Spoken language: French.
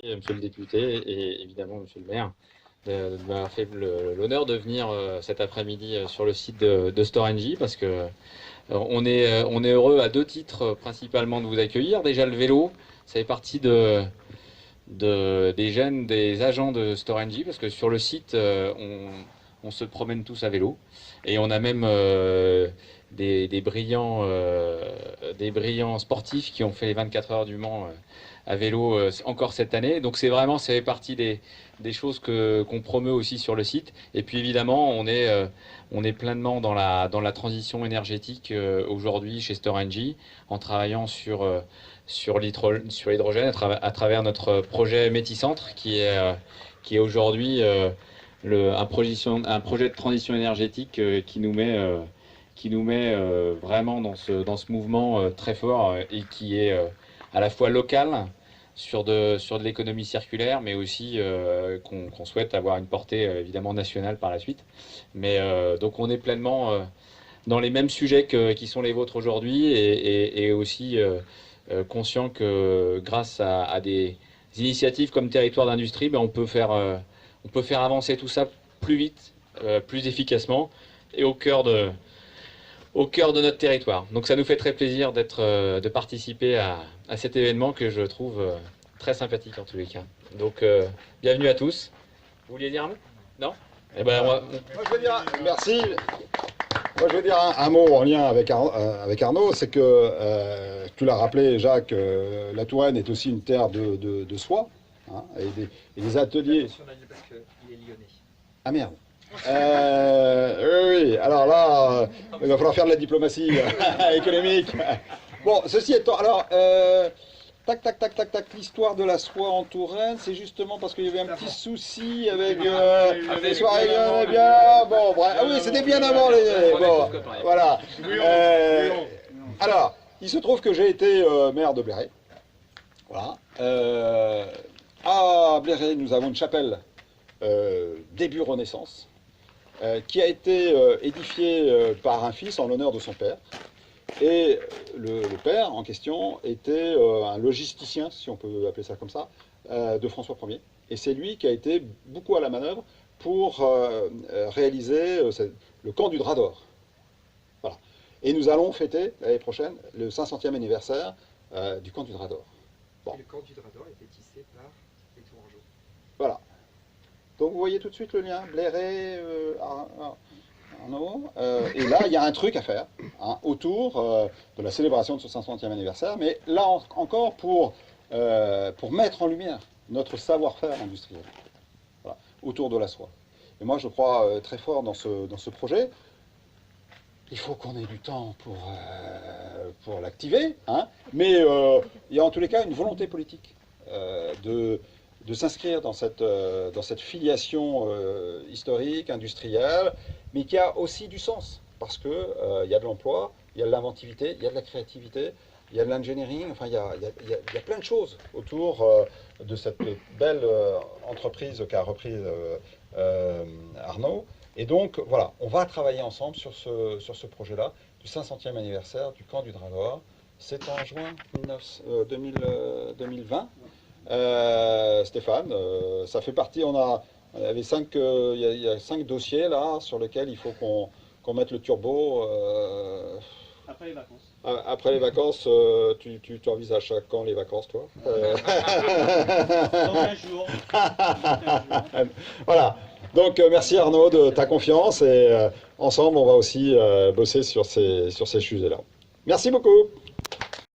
Monsieur le député et évidemment Monsieur le maire de m'avoir fait l'honneur de venir cet après-midi sur le site de Storengy parce que on est heureux à deux titres principalement de vous accueillir. Déjà le vélo, ça fait partie des jeunes, des agents de Storengy parce que sur le site on se promène tous à vélo et on a même des brillants sportifs qui ont fait les 24 heures du Mans à vélo encore cette année. Donc c'est vraiment, ça fait partie des choses qu'on promeut aussi sur le site. Et puis évidemment, on est pleinement dans la transition énergétique aujourd'hui chez Storengy en travaillant sur l'hydrogène à travers notre projet Méticentre qui est aujourd'hui un projet de transition énergétique qui nous met vraiment dans ce mouvement très fort et qui est à la fois local sur de l'économie circulaire, mais aussi qu'on souhaite avoir une portée évidemment nationale par la suite. Mais donc on est pleinement dans les mêmes sujets qui sont les vôtres aujourd'hui et aussi conscient que grâce à des initiatives comme Territoire d'Industrie, ben, on peut faire avancer tout ça plus vite, plus efficacement et au cœur de notre territoire. Donc ça nous fait très plaisir de participer à cet événement que je trouve très sympathique en tous les cas. Donc bienvenue à tous. Vous vouliez dire un mot? Non? Eh ben, moi je veux dire merci. Moi je veux dire un mot en lien avec Arnaud, c'est que tu l'as rappelé Jacques, la Touraine est aussi une terre de soie, hein, et des ateliers. Parce qu'il est lyonnais. Ah merde. Oui, alors là, il va falloir faire de la diplomatie économique. Bon, ceci étant, alors, tac, l'histoire de la soie en Touraine, c'est justement parce qu'il y avait un petit souci avec les soirées lyonnais, bien. Bon, bref, ah oui, c'était bien avant les. Bon, voilà. Alors, il se trouve que j'ai été maire de Bléré. Voilà. À Bléré, nous avons une chapelle début Renaissance. Qui a été édifié par un fils en l'honneur de son père. Et le père en question était un logisticien, si on peut appeler ça comme ça, de François Ier. Et c'est lui qui a été beaucoup à la manœuvre pour réaliser le camp du Drap d'Or. Voilà. Et nous allons fêter l'année prochaine le 500e anniversaire du camp du Drap d'Or. Bon. Et le camp du Drap d'Or était tissé par les Tourangeaux. Voilà. Donc vous voyez tout de suite le lien, Bléré, Arnaud. Et là, il y a un truc à faire hein, autour de la célébration de ce 500e anniversaire, mais là encore pour mettre en lumière notre savoir-faire industriel voilà, autour de la soie. Et moi, je crois très fort dans ce projet. Il faut qu'on ait du temps pour l'activer, hein, mais il y a en tous les cas une volonté politique de s'inscrire dans cette filiation historique, industrielle, mais qui a aussi du sens, parce qu'il y a de l'emploi, il y a de l'inventivité, il y a de la créativité, il y a de l'engineering, enfin il y a plein de choses autour de cette belle entreprise qu'a reprise Arnaud. Et donc voilà, on va travailler ensemble sur ce projet-là, du 500e anniversaire du camp du Drap d'Or. C'est en juin 2020. Stéphane, ça fait partie, il y a 5 dossiers là sur lesquels il faut qu'on mette le turbo. Après les vacances. Après les vacances, tu envisages quand les vacances, toi? Dans 15 jours. Voilà. Donc merci Arnaud de ta confiance et ensemble on va aussi bosser sur ces sujets-là. Merci beaucoup.